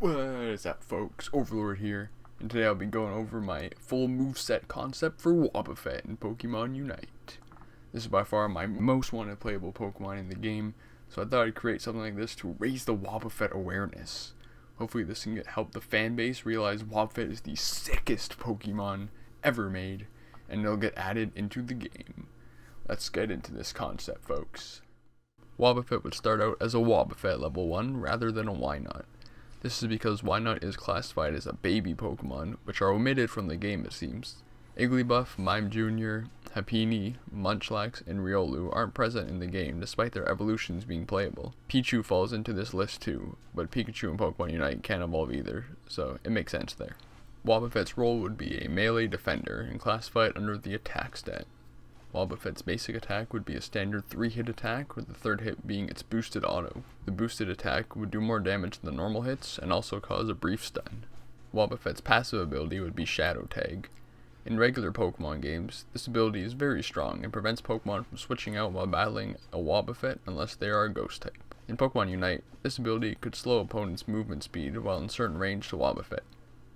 What is up, folks? Overlord here, and today I'll be going over my full moveset concept for Wobbuffet in Pokémon Unite. This is by far my most wanted playable Pokemon in the game, so I thought I'd create something like this to raise the Wobbuffet awareness. Hopefully this can help the fan base realize Wobbuffet is the sickest Pokemon ever made, and they'll get added into the game. Let's get into this concept, folks. Wobbuffet would start out as a Wobbuffet level 1 rather than a Wynot. This is because Wynot is classified as a baby Pokemon, which are omitted from the game it seems. Igglybuff, Mime Jr., Happiny, Munchlax, and Riolu aren't present in the game despite their evolutions being playable. Pichu falls into this list too, but Pikachu and Pokemon Unite can't evolve either, so it makes sense there. Wobbuffet's role would be a melee defender and classified under the attack stat. Wobbuffet's basic attack would be a standard 3-hit attack, with the third hit being its boosted auto. The boosted attack would do more damage than normal hits, and also cause a brief stun. Wobbuffet's passive ability would be Shadow Tag. In regular Pokemon games, this ability is very strong and prevents Pokemon from switching out while battling a Wobbuffet unless they are a Ghost type. In Pokemon Unite, this ability could slow opponents' movement speed while in certain range to Wobbuffet.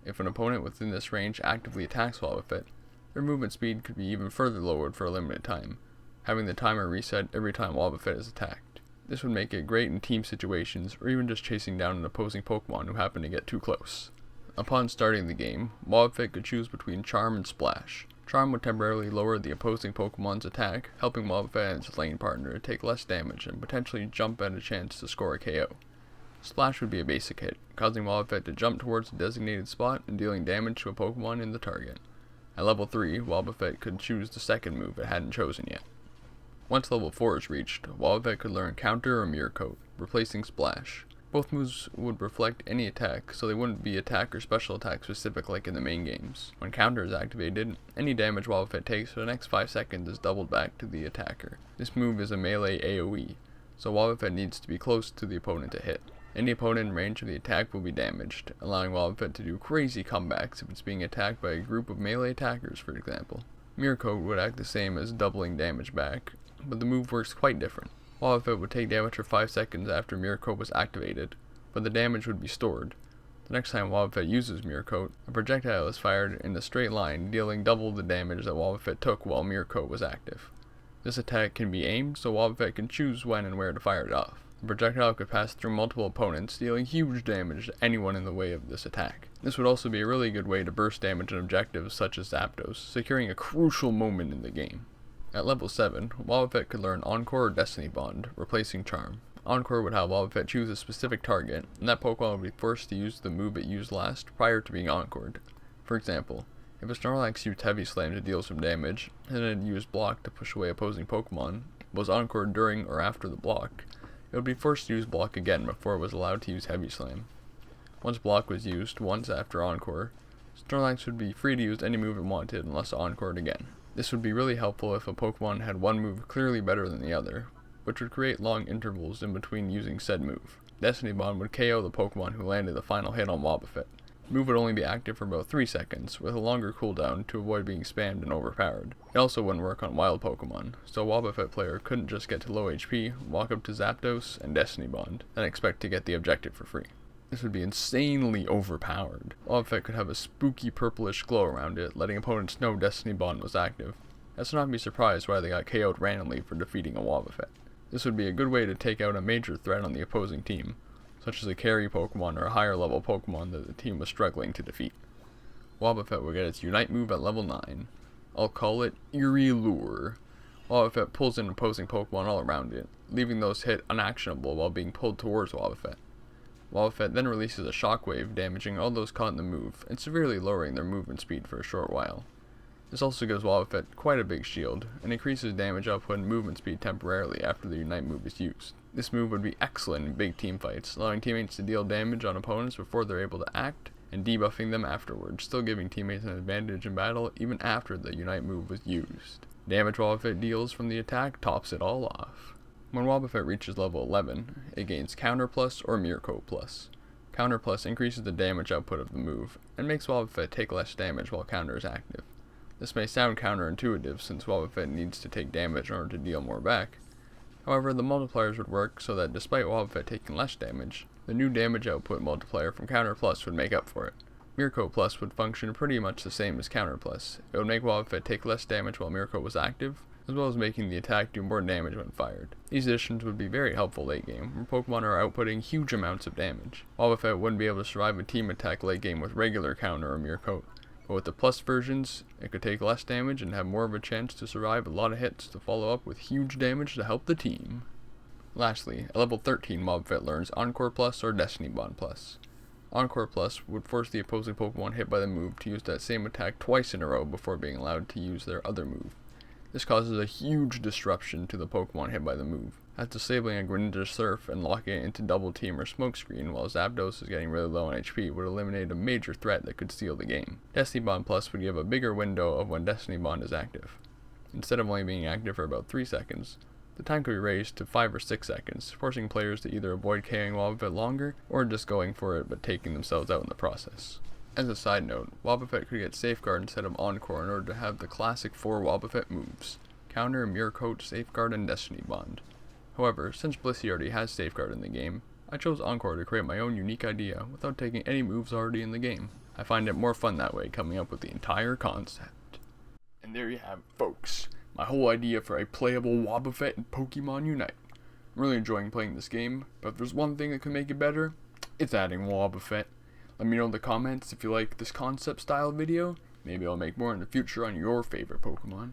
If an opponent within this range actively attacks Wobbuffet, their movement speed could be even further lowered for a limited time, having the timer reset every time Wobbuffet is attacked. This would make it great in team situations or even just chasing down an opposing Pokemon who happen to get too close. Upon starting the game, Wobbuffet could choose between Charm and Splash. Charm would temporarily lower the opposing Pokemon's attack, helping Wobbuffet and its lane partner to take less damage and potentially jump at a chance to score a KO. Splash would be a basic hit, causing Wobbuffet to jump towards a designated spot and dealing damage to a Pokemon in the target. At level 3, Wobbuffet could choose the second move it hadn't chosen yet. Once level 4 is reached, Wobbuffet could learn Counter or Mirror Coat, replacing Splash. Both moves would reflect any attack, so they wouldn't be attack or special attack specific like in the main games. When Counter is activated, any damage Wobbuffet takes for the next 5 seconds is doubled back to the attacker. This move is a melee AoE, so Wobbuffet needs to be close to the opponent to hit. Any opponent in range of the attack will be damaged, allowing Wobbuffet to do crazy comebacks if it's being attacked by a group of melee attackers, for example. Mirror Coat would act the same as doubling damage back, but the move works quite different. Wobbuffet would take damage for 5 seconds after Mirror Coat was activated, but the damage would be stored. The next time Wobbuffet uses Mirror Coat, a projectile is fired in a straight line, dealing double the damage that Wobbuffet took while Mirror Coat was active. This attack can be aimed, so Wobbuffet can choose when and where to fire it off. The projectile could pass through multiple opponents, dealing huge damage to anyone in the way of this attack. This would also be a really good way to burst damage on objectives such as Zapdos, securing a crucial moment in the game. At level 7, Wobbuffet could learn Encore or Destiny Bond, replacing Charm. Encore would have Wobbuffet choose a specific target, and that Pokemon would be forced to use the move it used last prior to being Encored. For example, if a Snorlax used Heavy Slam to deal some damage, and then used Block to push away opposing Pokemon, was Encored during or after the block, it would be forced to use Block again before it was allowed to use Heavy Slam. Once Block was used once after Encore, Snorlax would be free to use any move it wanted unless Encored again. This would be really helpful if a Pokemon had one move clearly better than the other, which would create long intervals in between using said move. Destiny Bond would KO the Pokemon who landed the final hit on Wobbuffet. The move would only be active for about 3 seconds, with a longer cooldown to avoid being spammed and overpowered. It also wouldn't work on wild Pokemon, so a Wobbuffet player couldn't just get to low HP, walk up to Zapdos and Destiny Bond, then expect to get the objective for free. This would be insanely overpowered. Wobbuffet could have a spooky purplish glow around it, letting opponents know Destiny Bond was active. Let's not be surprised why they got KO'd randomly for defeating a Wobbuffet. This would be a good way to take out a major threat on the opposing team, such as a carry Pokemon or a higher level Pokemon that the team was struggling to defeat. Wobbuffet will get its Unite move at level 9. I'll call it Eerie Lure. Wobbuffet pulls in opposing Pokemon all around it, leaving those hit unactionable while being pulled towards Wobbuffet. Wobbuffet then releases a shockwave, damaging all those caught in the move, and severely lowering their movement speed for a short while. This also gives Wobbuffet quite a big shield, and increases damage output and movement speed temporarily after the Unite move is used. This move would be excellent in big team fights, allowing teammates to deal damage on opponents before they're able to act, and debuffing them afterwards, still giving teammates an advantage in battle even after the Unite move was used. Damage Wobbuffet deals from the attack tops it all off. When Wobbuffet reaches level 11, it gains Counter Plus or Mirror Coat Plus. Counter Plus increases the damage output of the move, and makes Wobbuffet take less damage while Counter is active. This may sound counterintuitive since Wobbuffet needs to take damage in order to deal more back. However, the multipliers would work so that despite Wobbuffet taking less damage, The new damage output multiplier from Counter Plus would make up for it. Mirko Plus would function pretty much the same as Counter Plus. It would make Wobbuffet take less damage while Mirko was active, as well as making the attack do more damage when fired. These additions would be very helpful late game, where Pokemon are outputting huge amounts of damage. Wobbuffet wouldn't be able to survive a team attack late game with regular Counter or Mirko, but with the Plus versions, it could take less damage and have more of a chance to survive a lot of hits to follow up with huge damage to help the team. Lastly, at level 13 Wobbuffet learns Encore Plus or Destiny Bond Plus. Encore Plus would force the opposing Pokemon hit by the move to use that same attack twice in a row before being allowed to use their other move. This causes a huge disruption to the Pokemon hit by the move, as disabling a Greninja Surf and locking it into Double Team or Smokescreen while Zapdos is getting really low on HP would eliminate a major threat that could steal the game. Destiny Bond Plus would give a bigger window of when Destiny Bond is active. Instead of only being active for about 3 seconds, the time could be raised to 5 or 6 seconds, forcing players to either avoid KOing Wobbuffet longer, or just going for it but taking themselves out in the process. As a side note, Wobbuffet could get Safeguard instead of Encore in order to have the classic 4 Wobbuffet moves: Counter, Mirror Coat, Safeguard, and Destiny Bond. However, since Blissey already has Safeguard in the game, I chose Encore to create my own unique idea without taking any moves already in the game. I find it more fun that way, coming up with the entire concept. And there you have it, folks. My whole idea for a playable Wobbuffet in Pokémon Unite. I'm really enjoying playing this game, but if there's one thing that could make it better, it's adding Wobbuffet. Let me know in the comments if you like this concept style video. Maybe I'll make more in the future on your favorite Pokemon.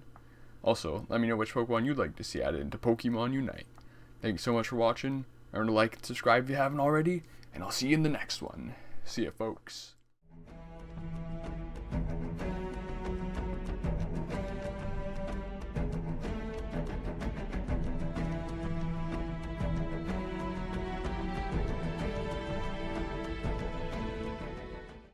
Also, let me know which Pokemon you'd like to see added into Pokémon Unite. Thank you so much for watching. Remember to like and subscribe if you haven't already, and I'll see you in the next one. See ya, folks.